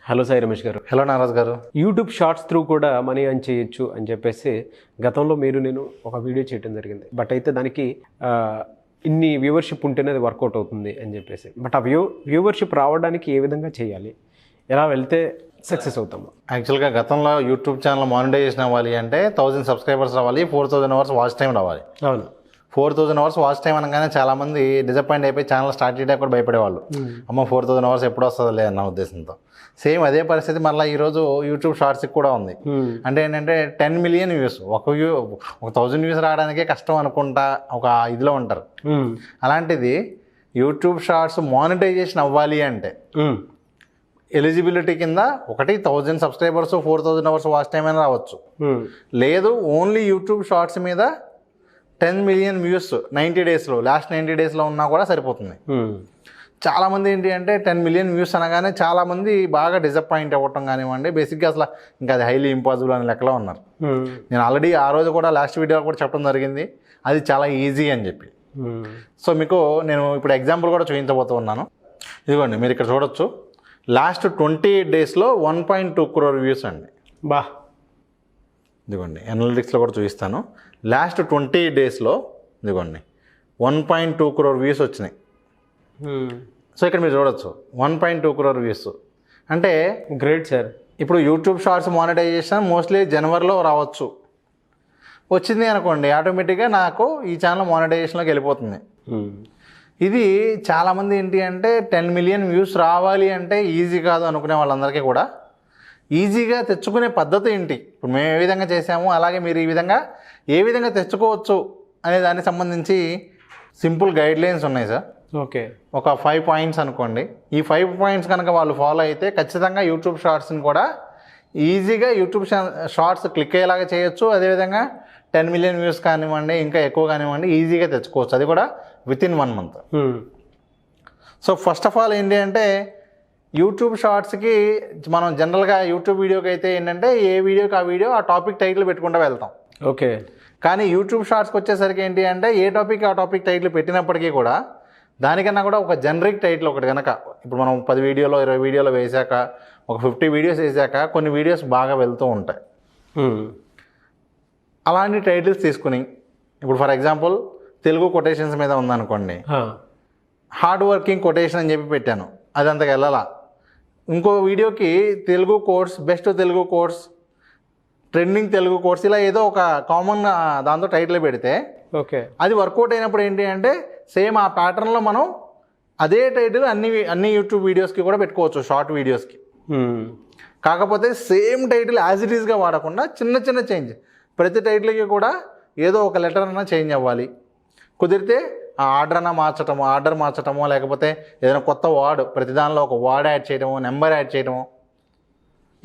Hello Sai Ramesh గారు. Hello నారాజ్ గారు. YouTube shorts through కూడా మనీ ఎర్న్ చేయొచ్చు అని చెప్పేసి గతంలో నేను ఒక వీడియో చేయడం జరిగింది. బట్ అయితే దానికి ఇన్ని వ్యూవర్షిప్ ఉంటేనే అది వర్కౌట్ అవుతుంది అని చెప్పేసి. బట్ ఆ వ్యూవర్షిప్ రావడానికి ఏ విధంగా చేయాలి, ఎలా వెళ్తే సక్సెస్ అవుతాము? యాక్చువల్గా గతంలో యూట్యూబ్ ఛానల్ మానిటైజేషన్ అవ్వాలి అంటే 1000 సబ్స్క్రైబర్స్ రావాలి, 4000 అవర్స్ వాచ్ టైం రావాలి. అవును, 4000 అవర్స్ వాచ్ టైం అనగానే చాలామంది డిసప్పాయింట్ అయిపోయి ఛానల్ స్టార్ట్ చేయడానికి కూడా భయపడేవాళ్ళు. అమ్మ 4000 అవర్స్ ఎప్పుడు వస్తుందో లేదన్న ఉద్దేశంతో. సేమ్ అదే పరిస్థితి మళ్ళీ ఈరోజు యూట్యూబ్ షార్ట్స్కి కూడా ఉంది. అంటే ఏంటంటే 10 మిలియన్ వ్యూస్, ఒక 1000 వ్యూస్ రావడానికే కష్టం అనుకుంటా ఒక ఇదిలో ఉంటారు. అలాంటిది యూట్యూబ్ షార్ట్స్ మానిటైజేషన్ అవ్వాలి అంటే ఎలిజిబిలిటీ కింద 1000 సబ్స్క్రైబర్స్ 4000 అవర్స్ వాచ్ టైం అయినా రావచ్చు. లేదు ఓన్లీ యూట్యూబ్ షార్ట్స్ మీద 10 మిలియన్ వ్యూస్ 90 డేస్లో, లాస్ట్ 90 డేస్లో ఉన్నా కూడా సరిపోతుంది. చాలామంది ఏంటి అంటే 10 మిలియన్ వ్యూస్ అనగానే చాలామంది బాగా డిసప్పాయింట్ అవ్వటం కానివ్వండి, బేసిక్గా అసలు ఇంకా అది హైలీ ఇంపాసిబుల్ అనే లెక్కలో ఉన్నారు. నేను ఆల్రెడీ ఆ రోజు కూడా లాస్ట్ వీడియోలో కూడా చెప్పడం జరిగింది, అది చాలా ఈజీ అని చెప్పి. సో మీకు నేను ఇప్పుడు ఎగ్జాంపుల్ కూడా చూపించబోతూ ఉన్నాను. ఇదిగోండి, మీరు ఇక్కడ చూడొచ్చు. లాస్ట్ 28 డేస్లో 1.2 crore వ్యూస్ అండి. బా, ఇదిగోండి అనలిటిక్స్లో కూడా చూపిస్తాను. లాస్ట్ 28 డేస్లో ఇదిగోండి 1.2 crore వ్యూస్ వచ్చినాయి. సో ఇక్కడ మీరు చూడొచ్చు 1.2 crore వ్యూస్ అంటే గ్రేట్ సార్. ఇప్పుడు యూట్యూబ్ షార్ట్స్ మానిటైజేషన్ మోస్ట్లీ జనవరిలో రావచ్చు. వచ్చింది అనుకోండి, ఆటోమేటిక్గా నాకు ఈ ఛానల్ మానిటైజేషన్లోకి వెళ్ళిపోతుంది. ఇది చాలామంది ఏంటి అంటే 10 మిలియన్ వ్యూస్ రావాలి అంటే ఈజీ కాదు అనుకునే వాళ్ళందరికీ కూడా ఈజీగా తెచ్చుకునే పద్ధతి ఏంటి, ఇప్పుడు మేము ఏ విధంగా చేసాము అలాగే మీరు ఈ విధంగా ఏ విధంగా తెచ్చుకోవచ్చు అనే దానికి సంబంధించి సింపుల్ గైడ్లైన్స్ ఉన్నాయి సార్. ఓకే, ఒక 5 పాయింట్స్ అనుకోండి. ఈ 5 పాయింట్స్ కనుక వాళ్ళు ఫాలో అయితే ఖచ్చితంగా యూట్యూబ్ షార్ట్స్ని కూడా ఈజీగా యూట్యూబ్ షార్ట్స్ క్లిక్ అయ్యేలాగా చేయొచ్చు. అదేవిధంగా 10 మిలియన్ వ్యూస్ కానివ్వండి, ఇంకా ఎక్కువ కానివ్వండి, ఈజీగా తెచ్చుకోవచ్చు, అది కూడా within 1 month. So first of all ఏంటి అంటే యూట్యూబ్ షార్ట్స్కి మనం జనరల్గా యూట్యూబ్ వీడియోకి అయితే ఏంటంటే ఏ వీడియోకి ఆ వీడియో ఆ టాపిక్ టైటిల్ పెట్టుకుంటూ వెళ్తాం. ఓకే, కానీ యూట్యూబ్ షార్ట్స్కి వచ్చేసరికి ఏంటి అంటే ఏ టాపిక్ ఆ టాపిక్ టైటిల్ పెట్టినప్పటికీ కూడా దానికన్నా కూడా ఒక జనరిక్ టైటిల్ ఒకటి కనుక, ఇప్పుడు మనం 10 వీడియోలో 20 వీడియోలో వేసాక, ఒక 50 వీడియోస్ వేసాక కొన్ని వీడియోస్ బాగా వెళ్తూ ఉంటాయి. అలాంటి టైటిల్స్ తీసుకుని, ఇప్పుడు ఫర్ ఎగ్జాంపుల్ తెలుగు కొటేషన్స్ మీద ఉందనుకోండి, హార్డ్ వర్కింగ్ కొటేషన్ అని చెప్పి పెట్టాను, అది అంతగా వెళ్ళాలా. ఇంకో వీడియోకి Telugu course, best Telugu course, trending Telugu course, ఇలా ఏదో ఒక కామన్ దాంతో టైటిల్ పెడితే ఓకే, అది వర్కౌట్ అయినప్పుడు ఏంటి అంటే సేమ్ ఆ ప్యాటర్న్లో మనం అదే టైటిల్ అన్ని యూట్యూబ్ వీడియోస్కి కూడా పెట్టుకోవచ్చు, షార్ట్ వీడియోస్కి. కాకపోతే సేమ్ టైటిల్ యాజ్ ఇట్ ఈస్గా వాడకుండా చిన్న చిన్న చేంజ్, ప్రతి టైటిల్కి కూడా ఏదో ఒక లెటర్ అన్నా చేంజ్ అవ్వాలి. కుదిరితే ఆ ఆర్డర్ మార్చటమో లేకపోతే ఏదైనా కొత్త వర్డ్, ప్రతి దానిలో ఒక వర్డ్ యాడ్ చేయడమో, నెంబర్ యాడ్ చేయడమో,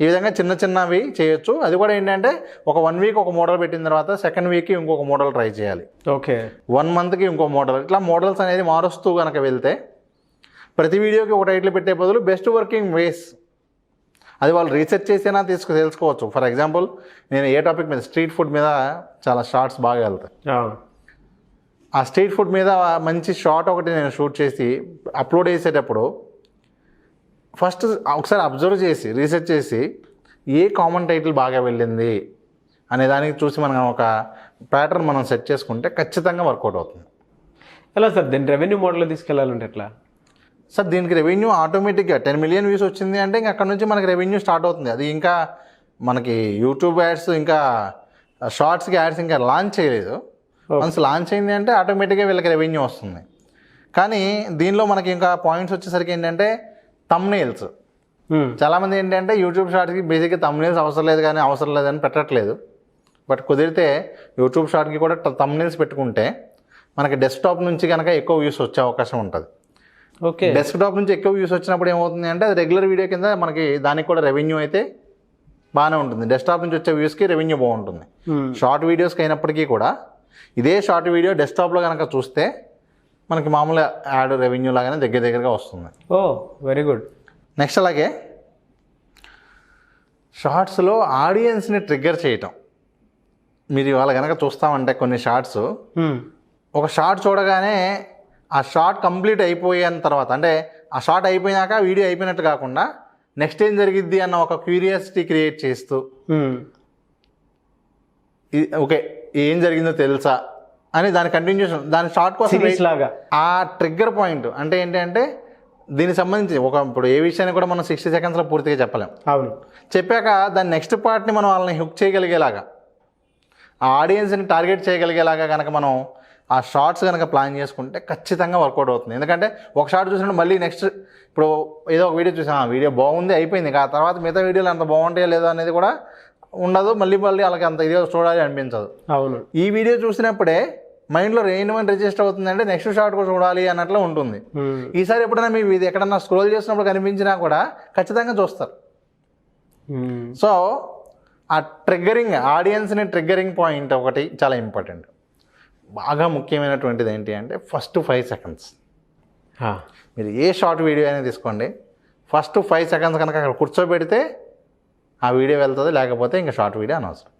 ఈ విధంగా చిన్న చిన్నవి చేయొచ్చు. అది కూడా ఏంటంటే ఒక 1 వీక్ ఒక మోడల్ పెట్టిన తర్వాత సెకండ్ వీక్కి ఇంకొక మోడల్ ట్రై చేయాలి. ఓకే, 1 మంత్కి ఇంకో మోడల్, ఇట్లా మోడల్స్ అనేది మారుస్తూ కనుక వెళ్తే ప్రతి వీడియోకి ఒక టైటిల్ పెట్టే బదులు బెస్ట్ వర్కింగ్ వేస్, అది వాళ్ళు రీసెర్చ్ చేసినా తెలుసుకోవచ్చు. ఫర్ ఎగ్జాంపుల్ నేను ఏ టాపిక్ మీద, స్ట్రీట్ ఫుడ్ మీద చాలా షార్ట్స్ బాగా వెళ్తాయి. ఆ స్ట్రీట్ ఫుడ్ మీద మంచి షార్ట్ ఒకటి నేను షూట్ చేసి అప్లోడ్ చేసేటప్పుడు ఫస్ట్ ఒకసారి అబ్జర్వ్ చేసి రీసెర్చ్ చేసి ఏ కామన్ టైటిల్ బాగా వెళ్ళింది అనే దానికి చూసి మనం ఒక ప్యాటర్న్ మనం సెట్ చేసుకుంటే ఖచ్చితంగా వర్కౌట్ అవుతుంది. ఎలా సార్ దీన్ని రెవెన్యూ మోడల్లో తీసుకెళ్ళాలంటే ఎట్లా సార్? దీనికి రెవెన్యూ ఆటోమేటిక్గా 10 మిలియన్ వ్యూస్ వచ్చింది అంటే ఇంకా అక్కడ నుంచి మనకి రెవెన్యూ స్టార్ట్ అవుతుంది. అది ఇంకా మనకి యూట్యూబ్ యాడ్స్, ఇంకా షార్ట్స్కి యాడ్స్ ఇంకా లాంచ్ చేయలేదు. వన్స్ లాంచ్ అయింది అంటే ఆటోమేటిక్గా వీళ్ళకి రెవెన్యూ వస్తుంది. కానీ దీనిలో మనకి ఇంకా పాయింట్స్ వచ్చేసరికి ఏంటంటే తమ్నెయిల్స్. చాలామంది ఏంటంటే యూట్యూబ్ షార్ట్స్కి బేసిక్గా తమ్నెయిల్స్ అవసరం లేదని పెట్టట్లేదు. బట్ కుదిరితే యూట్యూబ్ షార్ట్కి కూడా తమ్నెయిల్స్ పెట్టుకుంటే మనకి డెస్క్టాప్ నుంచి కనుక ఎక్కువ వ్యూస్ వచ్చే అవకాశం ఉంటుంది. ఓకే, డెస్క్టాప్ నుంచి ఎక్కువ వ్యూస్ వచ్చినప్పుడు ఏమవుతుంది అంటే అది రెగ్యులర్ వీడియో కింద మనకి దానికి కూడా రెవెన్యూ అయితే బాగానే ఉంటుంది. డెస్క్టాప్ నుంచి వచ్చే వ్యూస్కి రెవెన్యూ బాగుంటుంది. షార్ట్ వీడియోస్కి అయినప్పటికీ కూడా ఇదే షార్ట్ వీడియో డెస్క్టాప్లో కనుక చూస్తే మనకి మామూలు యాడ్ రెవెన్యూ లాగానే దగ్గరగా వస్తుంది. ఓ, వెరీ గుడ్. నెక్స్ట్ అలాగే షార్ట్స్లో ఆడియన్స్ని ట్రిగ్గర్ చేయటం. మీరు ఇవాళ కనుక చూస్తామంటే కొన్ని షార్ట్స్, ఒక షార్ట్ చూడగానే ఆ షార్ట్ కంప్లీట్ అయిపోయిన తర్వాత, అంటే ఆ షార్ట్ అయిపోయినాక వీడియో అయిపోయినట్టు కాకుండా నెక్స్ట్ ఏం జరిగిద్ది అన్న ఒక క్యూరియాసిటీ క్రియేట్ చేస్తూ ఓకే ఏం జరిగిందో తెలుసా అని దాని కంటిన్యూషన్ దాని షార్ట్ కోసం లాగా ఆ ట్రిగ్గర్ పాయింట్ అంటే ఏంటంటే దీనికి సంబంధించి ఇప్పుడు ఏ విషయాన్ని కూడా మనం 60 సెకండ్స్లో పూర్తిగా చెప్పలేం. అవును, చెప్పాక దాని నెక్స్ట్ పార్ట్ని మనం వాళ్ళని హుక్ చేయగలిగేలాగా ఆ ఆడియన్స్ని టార్గెట్ చేయగలిగేలాగా కనుక మనం ఆ షార్ట్స్ కనుక ప్లాన్ చేసుకుంటే ఖచ్చితంగా వర్కౌట్ అవుతుంది. ఎందుకంటే ఒక షార్ట్ చూసినప్పుడు మళ్ళీ నెక్స్ట్ ఇప్పుడు ఏదో ఒక వీడియో చూసాం, ఆ వీడియో బాగుంది అయిపోయింది, ఆ తర్వాత మిగతా వీడియోలు అంత బాగుంటాయో లేదో అనేది కూడా ఉండదు, మళ్ళీ వాళ్ళకి అంత ఇదిగా చూడాలి అనిపించదు. అవును, ఈ వీడియో చూసినప్పుడే మైండ్లో ఏమని రిజిస్టర్ అవుతుందంటే నెక్స్ట్ షార్ట్ కూడా చూడాలి అన్నట్లు ఉంటుంది. ఈసారి ఎప్పుడైనా మీ ఇది ఎక్కడన్నా స్క్రోల్ చేసినప్పుడు కనిపించినా కూడా ఖచ్చితంగా చూస్తారు. సో ఆ ట్రిగ్గరింగ్ ఆడియన్స్ని ట్రిగ్గరింగ్ పాయింట్ ఒకటి చాలా ఇంపార్టెంట్. బాగా ముఖ్యమైనటువంటిది ఏంటి అంటే ఫస్ట్ 5 సెకండ్స్. మీరు ఏ షార్ట్ వీడియో అయినా తీసుకోండి, ఫస్ట్ 5 సెకండ్స్ కనుక అక్కడ కూర్చోబెడితే ఆ వీడియో వెళ్తుంది, లేకపోతే ఇంకా షార్ట్ వీడియో అనవసరం.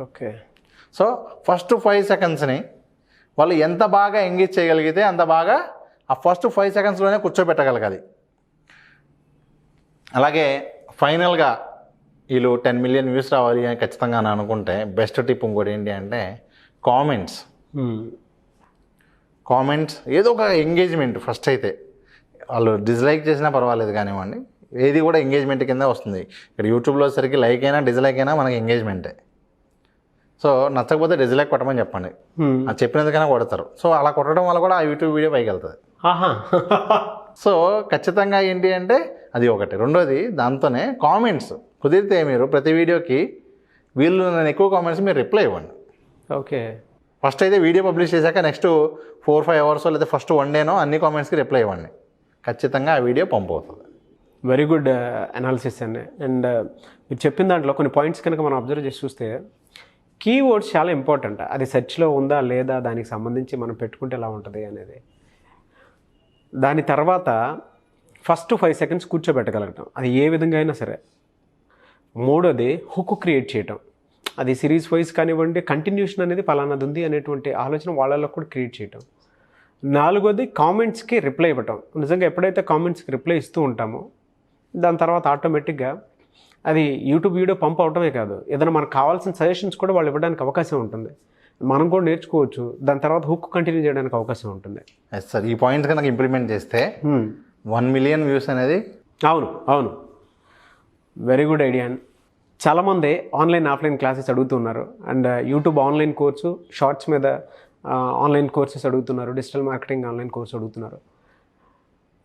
ఓకే. సో ఫస్ట్ 5 సెకండ్స్ని వాళ్ళు ఎంత బాగా ఎంగేజ్ చేయగలిగితే అంత బాగా ఆ ఫస్ట్ 5 సెకండ్స్లోనే కూర్చోబెట్టగలగాలి. అలాగే ఫైనల్గా వీళ్ళు 10 మిలియన్ వ్యూస్ రావాలి అని ఖచ్చితంగా అని అనుకుంటే బెస్ట్ టిప్ ఇంకోటి ఏంటి అంటే కామెంట్స్ ఏదో ఒక ఎంగేజ్మెంట్ ఫస్ట్ అయితే వాళ్ళు డిస్లైక్ చేసినా పర్వాలేదు కానివ్వండి, ఏది కూడా ఎంగేజ్మెంట్ కింద వస్తుంది. ఇక్కడ యూట్యూబ్లో సరికి లైక్ అయినా డిస్లైక్ అయినా మనకి ఎంగేజ్మెంటే. సో నచ్చకపోతే డిస్లైక్ కొట్టమని చెప్పండి, అది చెప్పినందుకైనా కొడతారు. సో అలా కొట్టడం వల్ల కూడా ఆ యూట్యూబ్ వీడియో పైకి వెళ్తుంది. సో ఖచ్చితంగా ఏంటి అంటే అది ఒకటి. రెండోది దాంతోనే కామెంట్స్ కుదిరితే మీరు ప్రతి వీడియోకి వీళ్ళు నేను ఎక్కువ కామెంట్స్ మీరు రిప్లై ఇవ్వండి. ఓకే. ఫస్ట్ అయితే వీడియో పబ్లిష్ చేశాక నెక్స్ట్ 4-5 అవర్స్ లేదా ఫస్ట్ 1 డేనో అన్ని కామెంట్స్కి రిప్లై ఇవ్వండి, ఖచ్చితంగా ఆ వీడియో పంప్ అవుతుంది. వెరీ గుడ్ అనాలిసిస్ అండి. అండ్ మీరు చెప్పిన దాంట్లో కొన్ని పాయింట్స్ కనుక మనం అబ్జర్వ్ చేసి చూస్తే కీవర్డ్స్ చాలా ఇంపార్టెంట్. అది సెర్చ్లో ఉందా లేదా దానికి సంబంధించి మనం పెట్టుకుంటే ఎలా ఉంటుంది అనేది. దాని తర్వాత ఫస్ట్ 5 సెకండ్స్ కూర్చోబెట్టగలగటం, అది ఏ విధంగా అయినా సరే. మూడోది హుక్ క్రియేట్ చేయటం, అది సిరీస్ వైజ్ కానివ్వండి, కంటిన్యూషన్ అనేది పలానాది ఉంది అనేటువంటి ఆలోచన వాళ్ళలో కూడా క్రియేట్ చేయటం. నాలుగోది కామెంట్స్కి రిప్లై ఇవ్వటం. నిజంగా ఎప్పుడైతే కామెంట్స్కి రిప్లై ఇస్తూ ఉంటామో దాని తర్వాత ఆటోమేటిక్గా అది యూట్యూబ్ వీడియో పంప్ అవటమే కాదు, ఏదైనా మనకు కావాల్సిన సజెషన్స్ కూడా వాళ్ళు ఇవ్వడానికి అవకాశం ఉంటుంది, మనం కూడా నేర్చుకోవచ్చు. దాని తర్వాత హుక్ కంటిన్యూ చేయడానికి అవకాశం ఉంటుంది. ఎస్ సార్, ఈ పాయింట్ కనుక ఇంప్లిమెంట్ చేస్తే 1 మిలియన్ వ్యూస్ అనేది. అవును, వెరీ గుడ్ ఐడియా. చాలామంది ఆన్లైన్ ఆఫ్లైన్ క్లాసెస్ అడుగుతున్నారు. And YouTube online course, shorts మీద ఆన్లైన్ కోర్సెస్ అడుగుతున్నారు, డిజిటల్ మార్కెటింగ్ ఆన్లైన్ కోర్సు అడుగుతున్నారు.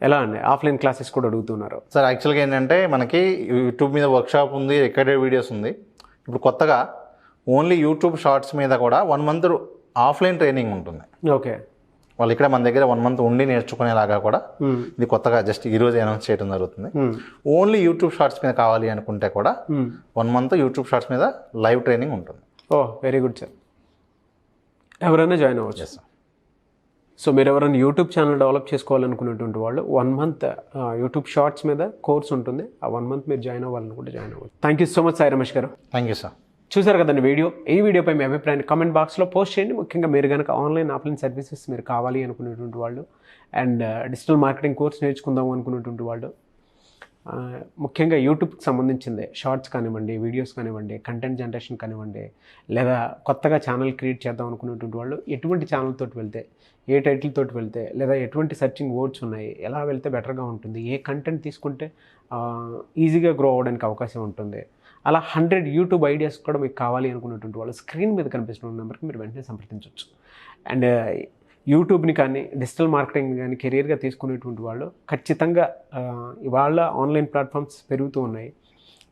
ఎలా అండి ఆఫ్లైన్ క్లాసెస్ కూడా అడుగుతున్నారు? సార్ యాక్చువల్గా ఏంటంటే మనకి యూట్యూబ్ మీద వర్క్షాప్ ఉంది, రికార్డెడ్ వీడియోస్ ఉంది. ఇప్పుడు కొత్తగా ఓన్లీ యూట్యూబ్ షార్ట్స్ మీద కూడా 1 మంత్ ఆఫ్లైన్ ట్రైనింగ్ ఉంటుంది. ఓకే. వాళ్ళు ఇక్కడ మన దగ్గర 1 మంత్ ఉండి నేర్చుకునేలాగా కూడా ఇది కొత్తగా జస్ట్ ఈరోజు అనౌన్స్ చేయడం జరుగుతుంది. ఓన్లీ యూట్యూబ్ షార్ట్స్ మీద కావాలి అనుకుంటే కూడా 1 మంత్ యూట్యూబ్ షార్ట్స్ మీద లైవ్ ట్రైనింగ్ ఉంటుంది. వెరీ గుడ్ సార్, ఎవరైనా జాయిన్ అవ్వచ్చు. సో మీరు ఎవరైనా యూట్యూబ్ ఛానల్ డెవలప్ చేసుకోవాలనుకునేటువంటి వాళ్ళు 1 మంత్ యూట్యూబ్ షార్ట్స్ మీద కోర్స్ ఉంటుంది. ఆ 1 మంత్ మీరు జాయిన్ అవ్వాలనుకుంటే జాయిన్ అవ్వచ్చు. Thank you so much Sai Ramesh గారు. Thank you sir. చూసారు కదండి వీడియో. ఈ వీడియోపై మీ అభిప్రాయాన్ని కామెంట్ బాక్స్లో పోస్ట్ చేయండి. ముఖ్యంగా మీరు కనుక ఆన్లైన్ ఆఫ్లైన్ సర్వీసెస్ మీరు కావాలి అనుకునేటువంటి వాళ్ళు, అండ్ డిజిటల్ మార్కెటింగ్ కోర్స్ నేర్చుకుందాం అనుకునేటువంటి వాళ్ళు, ముఖ్యంగా యూట్యూబ్కి సంబంధించింది షార్ట్స్ కానివ్వండి, వీడియోస్ కానివ్వండి, కంటెంట్ జనరేషన్ కానివ్వండి, లేదా కొత్తగా ఛానల్ క్రియేట్ చేద్దాం అనుకునేటువంటి వాళ్ళు ఎటువంటి ఛానల్ తోటి వెళ్తే, ఏ టైటిల్ తోటి వెళ్తే, లేదా ఎటువంటి సెర్చింగ్ వర్డ్స్ ఉన్నాయి, ఎలా వెళ్తే బెటర్గా ఉంటుంది, ఏ కంటెంట్ తీసుకుంటే ఈజీగా గ్రో అవ్వడానికి అవకాశం ఉంటుంది, అలా 100 యూట్యూబ్ ఐడియాస్ కూడా మీకు కావాలి అనుకునేటువంటి వాళ్ళు స్క్రీన్ మీద కనిపిస్తున్న నెంబర్కి మీరు వెంటనే సంప్రదించవచ్చు. అండ్ యూట్యూబ్ని కానీ డిజిటల్ మార్కెటింగ్ కానీ కెరీర్గా తీసుకునేటువంటి వాళ్ళు ఖచ్చితంగా ఇవాళ ఆన్లైన్ ప్లాట్ఫామ్స్ పెరుగుతూ ఉన్నాయి,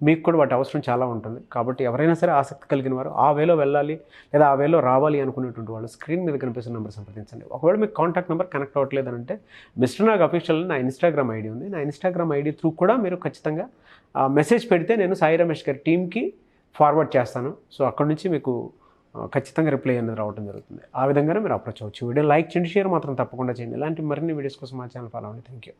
మీకు కూడా వాటి అవసరం చాలా ఉంటుంది. కాబట్టి ఎవరైనా సరే ఆసక్తి కలిగిన వారు ఆ వేలో వెళ్ళాలి లేదా ఆ వేలో రావాలి అనుకునేటువంటి వాళ్ళు స్క్రీన్ మీద కనిపిస్తున్న నెంబర్ సంప్రదించండి. ఒకవేళ మీకు కాంటాక్ట్ నెంబర్ కనెక్ట్ అవ్వట్లేదు అంటే మిస్టర్ నాగ్ అఫీషియల్ నా ఇన్స్టాగ్రామ్ ఐడి ఉంది. నా ఇన్స్టాగ్రామ్ ఐడి త్రూ కూడా మీరు ఖచ్చితంగా మెసేజ్ పెడితే నేను సాయి రమేష్ గారి టీమ్కి ఫార్వర్డ్ చేస్తాను. సో అక్కడ నుంచి మీకు ఖచ్చితంగా రిప్లై అనేది రావడం జరుగుతుంది. ఆ విధంగానే మీరు అప్రోచ్ అవ్వచ్చు. వీడియో లైక్ చేయండి, షేర్ మాత్రం తప్పకుండా చేయండి. ఇలాంటి మరిన్ని వీడియోస్ కోసం మా ఛానల్ ఫాలో అవ్వండి. Thank you.